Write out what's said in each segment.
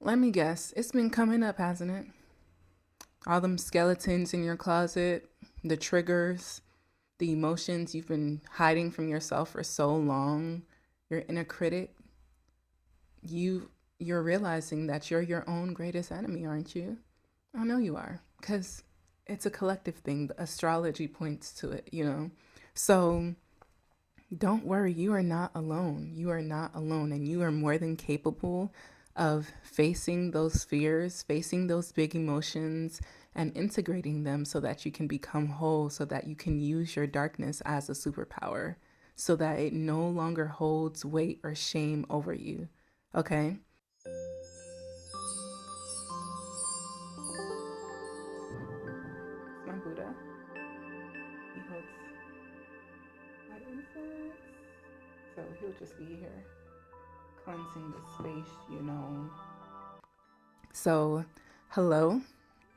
Let me guess. It's been coming up, hasn't it? All them skeletons in your closet, the triggers, the emotions you've been hiding from yourself for so long, your inner critic. You're realizing that you're your own greatest enemy, aren't you? I know you are, because it's a collective thing. The astrology points to it. So don't worry, you are not alone. You are not alone, and you are more than capable of facing those fears, facing those big emotions, and integrating them so that you can become whole, so that you can use your darkness as a superpower, so that it no longer holds weight or shame over you. Okay? It's my Buddha. He holds my incense. So he'll just be here cleansing the space. So, hello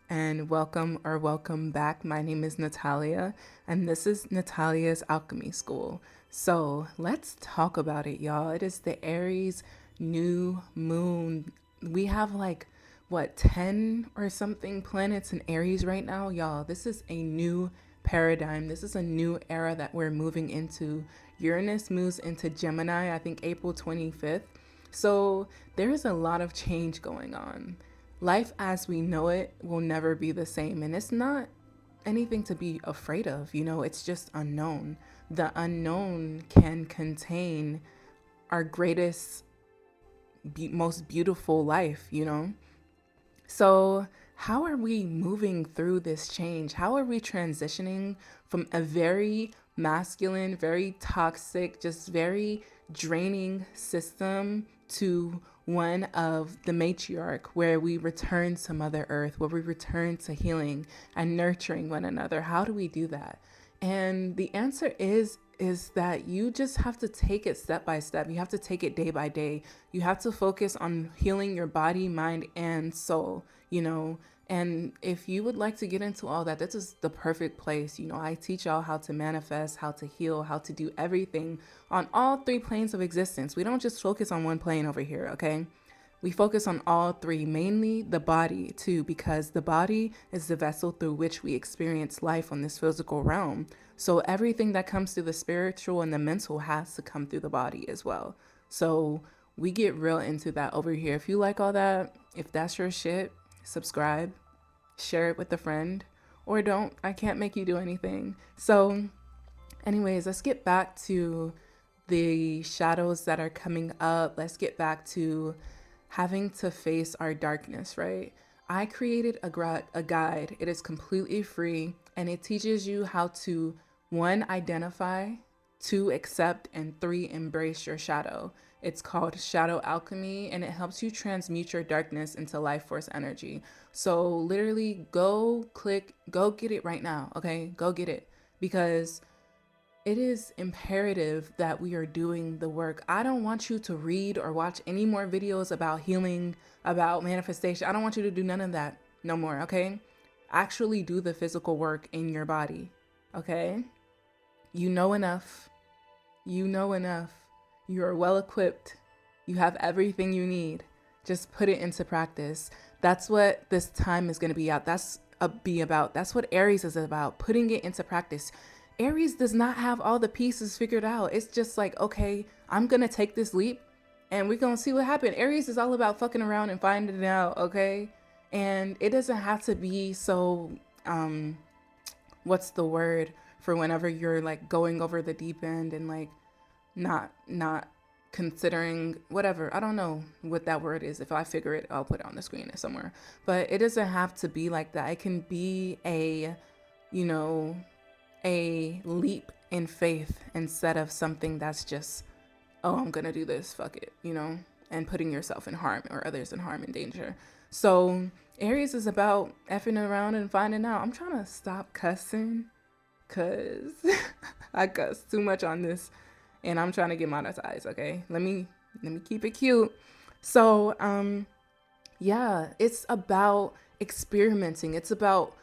and welcome back. My name is Natalia, and this is Natalia's Alchemy School. So, let's talk about it, y'all. It is the Aries new moon. We have like, what, 10 or something planets in Aries right now, y'all. This is a new paradigm. This is a new era that we're moving into. Uranus moves into Gemini, I think April 25th. So there's a lot of change going on. Life as we know it will never be the same. And it's not anything to be afraid of, it's just unknown. The unknown can contain our greatest, most beautiful life. So, how are we moving through this change? How are we transitioning from a very masculine, very toxic, just very draining system to one of the matriarch, where we return to Mother Earth, where we return to healing and nurturing one another? How do we do that? And the answer is that you just have to take it step by step. You have to take it day by day. You have to focus on healing your body, mind, and soul. And if you would like to get into all that, this is the perfect place. I teach y'all how to manifest, how to heal, how to do everything on all three planes of existence. We don't just focus on one plane over here, okay? We focus on all three, mainly the body too, because the body is the vessel through which we experience life on this physical realm. So everything that comes through the spiritual and the mental has to come through the body as well. So we get real into that over here. If you like all that, if that's your shit, subscribe, share it with a friend, or don't. I can't make you do anything. So anyways, let's get back to the shadows that are coming up. Let's get back to having to face our darkness, right? I created a guide. It is completely free, and it teaches you how to, one, identify, two, accept, and three, embrace your shadow. It's called Shadow Alchemy, and it helps you transmute your darkness into life force energy. So literally go get it right now, okay? Go get it, because it is imperative that we are doing the work. I don't want you to read or watch any more videos about healing, about manifestation. I don't want you to do none of that no more, okay? Actually do the physical work in your body, okay? You know enough. You know enough. You are well equipped. You have everything you need. Just put it into practice. That's what this time is going to be out. Be about. That's what Aries is about, putting it into practice. Aries does not have all the pieces figured out. It's just like, okay, I'm going to take this leap and we're going to see what happens. Aries is all about fucking around and finding it out, okay? And it doesn't have to be so, what's the word for whenever you're like going over the deep end and like not considering whatever. I don't know what that word is. If I figure it, I'll put it on the screen somewhere. But it doesn't have to be like that. It can be a leap in faith instead of something that's just, oh, I'm gonna do this, fuck it, and putting yourself in harm or others in harm and danger. So Aries is about effing around and finding out. I'm trying to stop cussing because I cuss too much on this, and I'm trying to get monetized. Okay, let me keep it cute. So yeah, it's about experimenting. It's about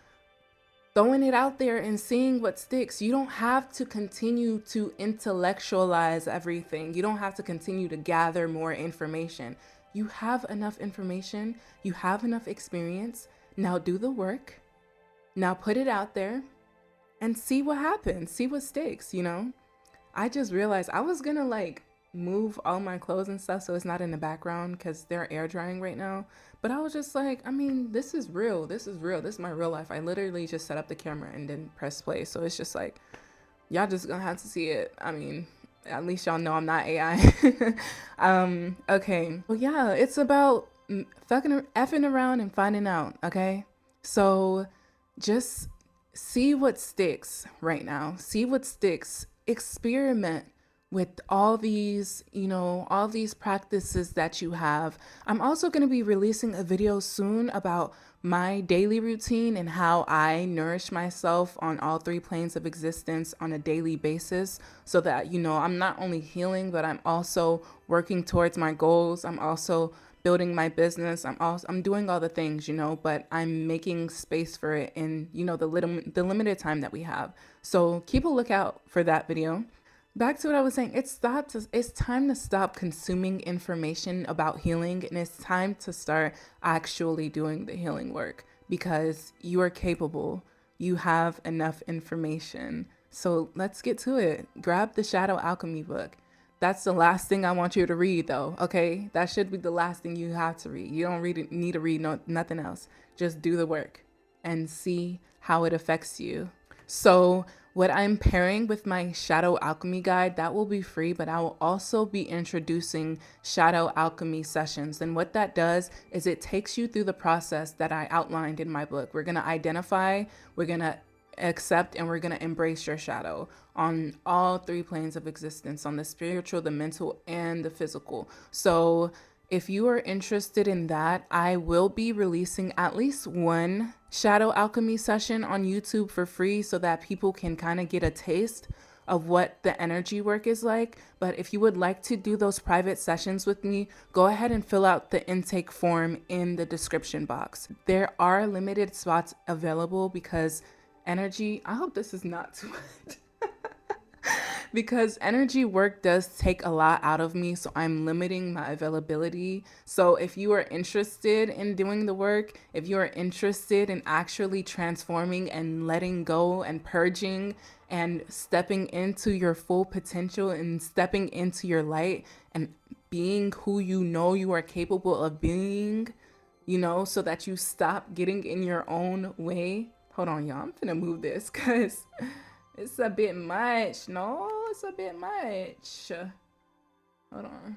throwing it out there and seeing what sticks. You don't have to continue to intellectualize everything. You don't have to continue to gather more information. You have enough information, you have enough experience. Now do the work. Now put it out there and see what happens, see what sticks, you know? I just realized I was gonna like move all my clothes and stuff so it's not in the background because they're air drying right now. But I was just like, I mean, this is real. This is real. This is my real life. I literally just set up the camera and then press play. So it's just like, y'all just gonna have to see it. I mean, at least y'all know I'm not AI. Okay. Well, yeah, it's about fucking effing around and finding out. Okay. So just see what sticks right now. See what sticks. Experiment with all these, you know, all these practices that you have. I'm also going to be releasing a video soon about my daily routine and how I nourish myself on all three planes of existence on a daily basis so that, you know, I'm not only healing, but I'm also working towards my goals. I'm also building my business. I'm doing all the things, you know, but I'm making space for it in, you know, the limited time that we have. So keep a lookout for that video. Back to what I was saying, it's time to stop consuming information about healing, and it's time to start actually doing the healing work because you are capable. You have enough information. So let's get to it. Grab the Shadow Alchemy book. That's the last thing I want you to read though, okay? That should be the last thing you have to read. You don't need to read nothing else. Just do the work and see how it affects you. So what I'm pairing with my Shadow Alchemy guide, that will be free, but I will also be introducing Shadow Alchemy sessions. And what that does is it takes you through the process that I outlined in my book. We're going to identify, we're going to accept, and we're going to embrace your shadow on all three planes of existence, on the spiritual, the mental, and the physical. So if you are interested in that, I will be releasing at least one Shadow Alchemy session on YouTube for free so that people can kind of get a taste of what the energy work is like. But if you would like to do those private sessions with me, go ahead and fill out the intake form in the description box. There are limited spots available because energy, I hope this is not too much. Because energy work does take a lot out of me, so I'm limiting my availability. So if you are interested in doing the work, if you are interested in actually transforming and letting go and purging and stepping into your full potential and stepping into your light and being who you know you are capable of being, you know, so that you stop getting in your own way. Hold on, y'all. I'm gonna move this because it's a bit much. No, it's a bit much. Hold on.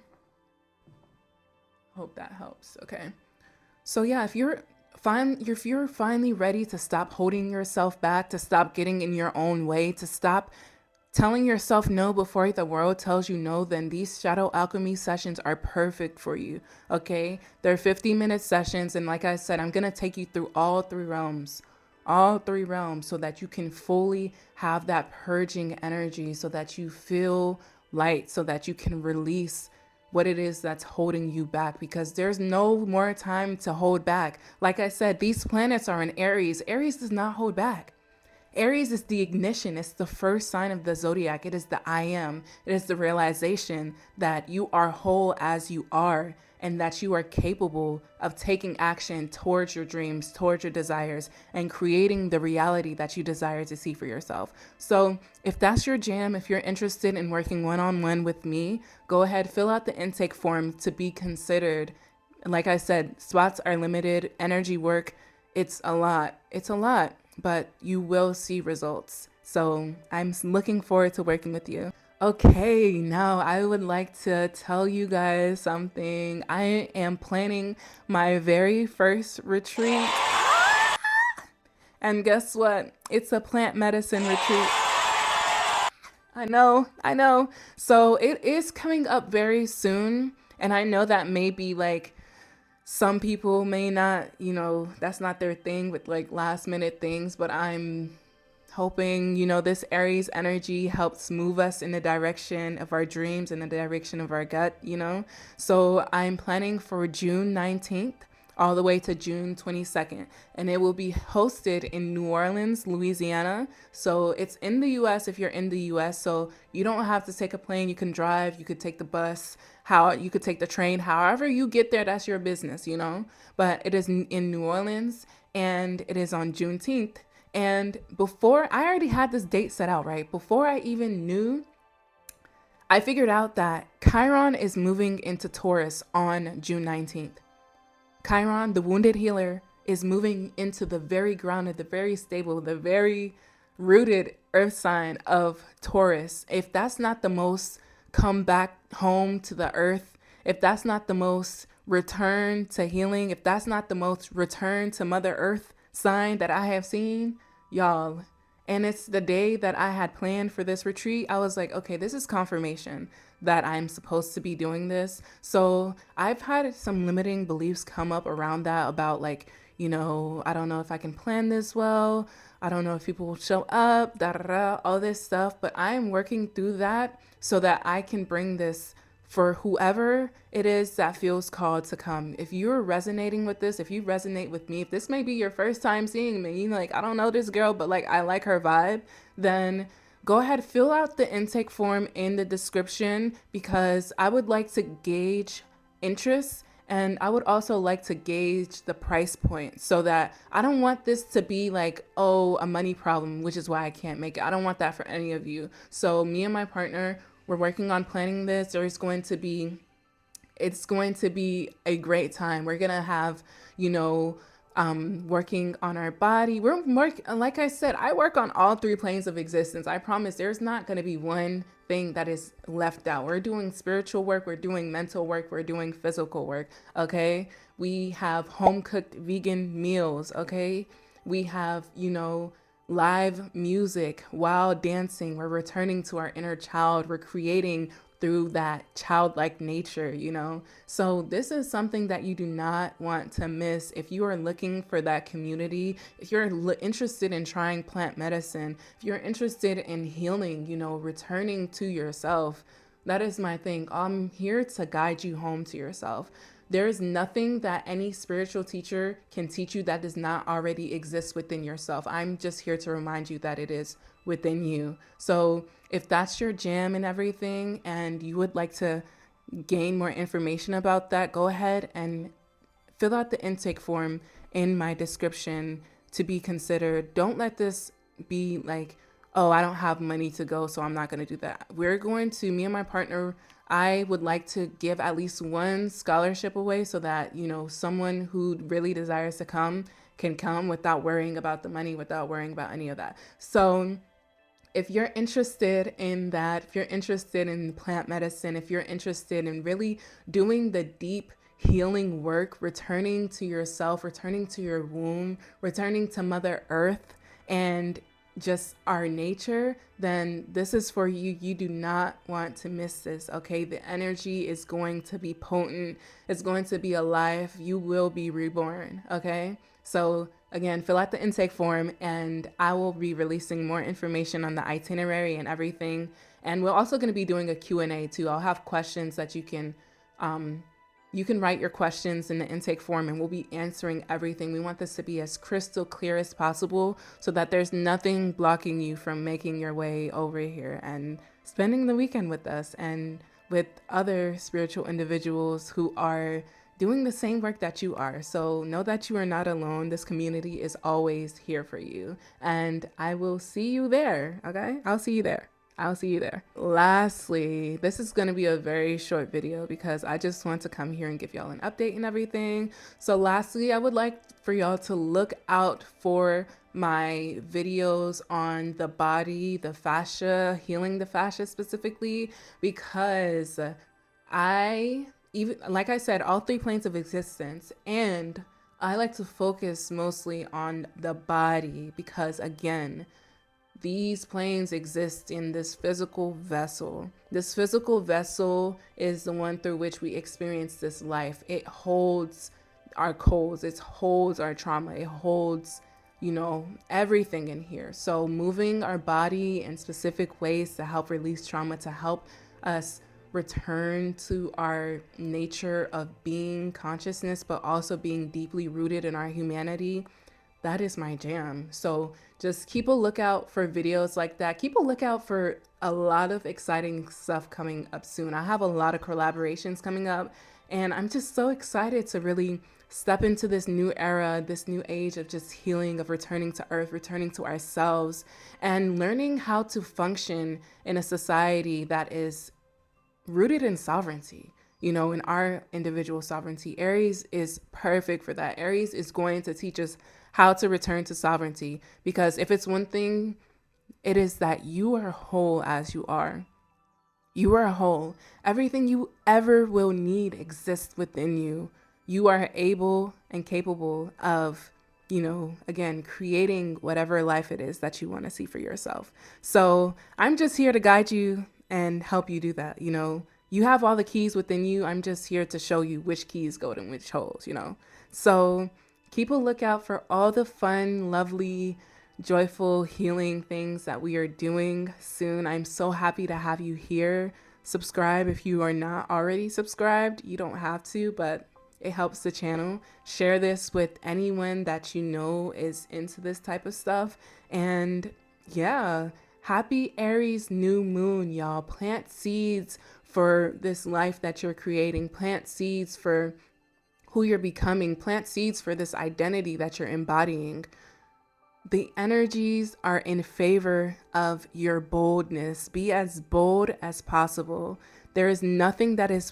Hope that helps. Okay. So yeah, if you're finally ready to stop holding yourself back, to stop getting in your own way, to stop telling yourself no before the world tells you no, then these Shadow Alchemy sessions are perfect for you. Okay? They're 50-minute sessions, and like I said, I'm gonna take you through all three realms so that you can fully have that purging energy, so that you feel light, so that you can release what it is that's holding you back, because there's no more time to hold back. Like I said, these planets are in Aries. Aries does not hold back. Aries is the ignition. It's the first sign of the zodiac. It is the I am. It is the realization that you are whole as you are, and that you are capable of taking action towards your dreams, towards your desires, and creating the reality that you desire to see for yourself. So if that's your jam, if you're interested in working one-on-one with me, go ahead, fill out the intake form to be considered. Like I said, spots are limited. Energy work, it's a lot, but you will see results. So I'm looking forward to working with you. Okay, now I would like to tell you guys something. I am planning my very first retreat. And guess what? It's a plant medicine retreat. I know. So it is coming up very soon. And I know that maybe like some people may not, you know, that's not their thing with like last minute things, but I'm hoping, you know, this Aries energy helps move us in the direction of our dreams, in the direction of our gut, you know. So I'm planning for June 19th all the way to June 22nd. And it will be hosted in New Orleans, Louisiana. So it's in the US if you're in the US. So you don't have to take a plane. You can drive, you could take the bus, you could take the train. However you get there, that's your business, you know? But it is in New Orleans and it is on Juneteenth. And before, I already had this date set out, right? Before I even knew, I figured out that Chiron is moving into Taurus on June 19th. Chiron, the wounded healer, is moving into the very grounded, the very stable, the very rooted earth sign of Taurus. If that's not the most come back home to the earth, if that's not the most return to healing, if that's not the most return to Mother Earth sign that I have seen, y'all. And it's the day that I had planned for this retreat. I was like, okay, this is confirmation that I'm supposed to be doing this. So I've had some limiting beliefs come up around that about like, you know, I don't know if I can plan this well. I don't know if people will show up, all this stuff. But I am working through that so that I can bring this for whoever it is that feels called to come. If you're resonating with this, if you resonate with me, if this may be your first time seeing me, like, I don't know this girl, but like, I like her vibe, then go ahead, fill out the intake form in the description, because I would like to gauge interest. And I would also like to gauge the price point so that I don't want this to be like, oh, a money problem, which is why I can't make it. I don't want that for any of you. So me and my partner, we're working on planning this. It's going to be a great time. We're going to have, you know, working on our body. Like I said, I work on all three planes of existence. I promise there's not going to be one thing that is left out. We're doing spiritual work. We're doing mental work. We're doing physical work. Okay. We have home cooked vegan meals. Okay. We have, you know, live music, wild dancing. We're returning to our inner child. We're creating through that childlike nature, you know? So this is something that you do not want to miss. If you are looking for that community, if you're interested in trying plant medicine, if you're interested in healing, you know, returning to yourself, that is my thing. I'm here to guide you home to yourself. There is nothing that any spiritual teacher can teach you that does not already exist within yourself. I'm just here to remind you that it is within you. So if that's your jam and everything, and you would like to gain more information about that, go ahead and fill out the intake form in my description to be considered. Don't let this be like, oh, I don't have money to go, so I'm not going to do that. We're going to, me and my partner, I would like to give at least one scholarship away so that, you know, someone who really desires to come can come without worrying about the money, without worrying about any of that. So if you're interested in that, if you're interested in plant medicine, if you're interested in really doing the deep healing work, returning to yourself, returning to your womb, returning to Mother Earth, and just our nature, then this is for you. You do not want to miss this, okay? The energy is going to be potent. It's going to be alive. You will be reborn, okay? So again, fill out the intake form, and I will be releasing more information on the itinerary and everything. And we're also going to be doing a Q&A too. I'll have questions that you can write your questions in the intake form, and we'll be answering everything. We want this to be as crystal clear as possible so that there's nothing blocking you from making your way over here and spending the weekend with us and with other spiritual individuals who are doing the same work that you are. So know that you are not alone. This community is always here for you. And I will see you there, okay? I'll see you there. I'll see you there. Lastly, this is going to be a very short video because I just want to come here and give y'all an update and everything. So lastly, I would like for y'all to look out for my videos on the body, the fascia, healing the fascia specifically, because like I said, all three planes of existence, and I like to focus mostly on the body because, again, these planes exist in this physical vessel. This physical vessel is the one through which we experience this life. It holds our colds, it holds our trauma, it holds, you know, everything in here. So moving our body in specific ways to help release trauma, to help us return to our nature of being consciousness, but also being deeply rooted in our humanity, that is my jam. So just keep a lookout for videos like that. Keep a lookout for a lot of exciting stuff coming up soon. I have a lot of collaborations coming up, and I'm just so excited to really step into this new era, this new age of just healing, of returning to earth, returning to ourselves, and learning how to function in a society that is rooted in sovereignty, you know, in our individual sovereignty. Aries is perfect for that. Aries is going to teach us how to return to sovereignty, because if it's one thing, it is that you are whole as you are. You are whole. Everything you ever will need exists within you. You are able and capable of, you know, again, creating whatever life it is that you want to see for yourself. So I'm just here to guide you and help you do that. You know, you have all the keys within you. I'm just here to show you which keys go in which holes, you know. So keep a lookout for all the fun, lovely, joyful, healing things that we are doing soon. I'm so happy to have you here. Subscribe if you are not already subscribed. You don't have to, but it helps the channel. Share this with anyone that you know is into this type of stuff. And yeah, happy Aries new moon, y'all. Plant seeds for this life that you're creating. Plant seeds for who you're becoming. Plant seeds for this identity that you're embodying. The energies are in favor of your boldness. Be as bold as possible. There is nothing that is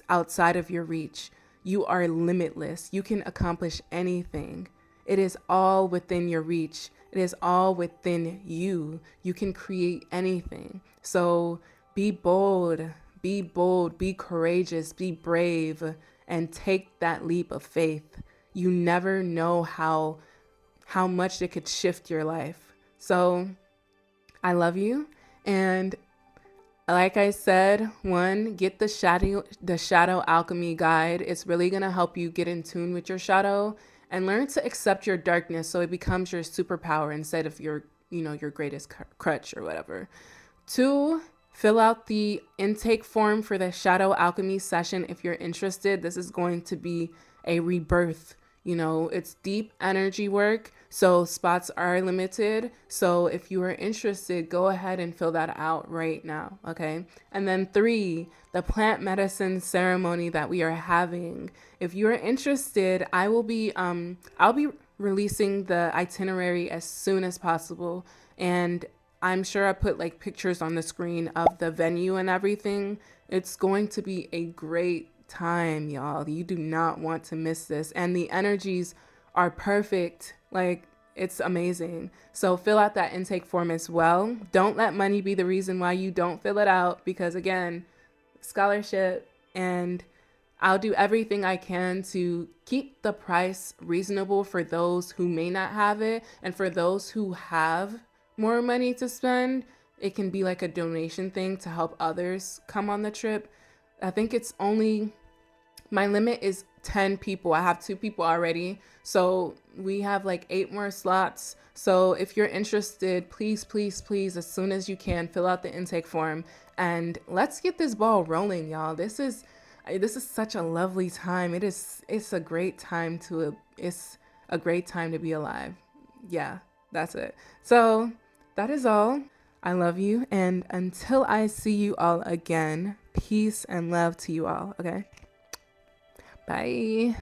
outside of your reach. You are limitless. You can accomplish anything. It is all within your reach. It is all within you. You can create anything. So be bold, be courageous, be brave, and take that leap of faith. You never know how much it could shift your life. So I love you. And like I said, one, get the shadow alchemy guide. It's really going to help you get in tune with your shadow and learn to accept your darkness so it becomes your superpower instead of your greatest crutch or whatever. Two, fill out the intake form for the shadow alchemy session if you're interested. This is going to be a rebirth. You know, it's deep energy work, so spots are limited. So if you are interested, go ahead and fill that out right now, okay? And then three, the plant medicine ceremony that we are having. If you are interested, I'll be releasing the itinerary as soon as possible. And I'm sure I put like pictures on the screen of the venue and everything. It's going to be a great time, y'all. You do not want to miss this. And the energies are perfect. Like, it's amazing. So fill out that intake form as well. Don't let money be the reason why you don't fill it out, because again, scholarship, and I'll do everything I can to keep the price reasonable for those who may not have it. And for those who have more money to spend, it can be like a donation thing to help others come on the trip. I think it's only, my limit is 10 people. I have 2 people already. So we have like 8 more slots. So if you're interested, please, please, please, as soon as you can, fill out the intake form and let's get this ball rolling, y'all. This is such a lovely time. It's a great time to be alive. Yeah, that's it. So that is all. I love you. And until I see you all again, peace and love to you all. Okay. Bye.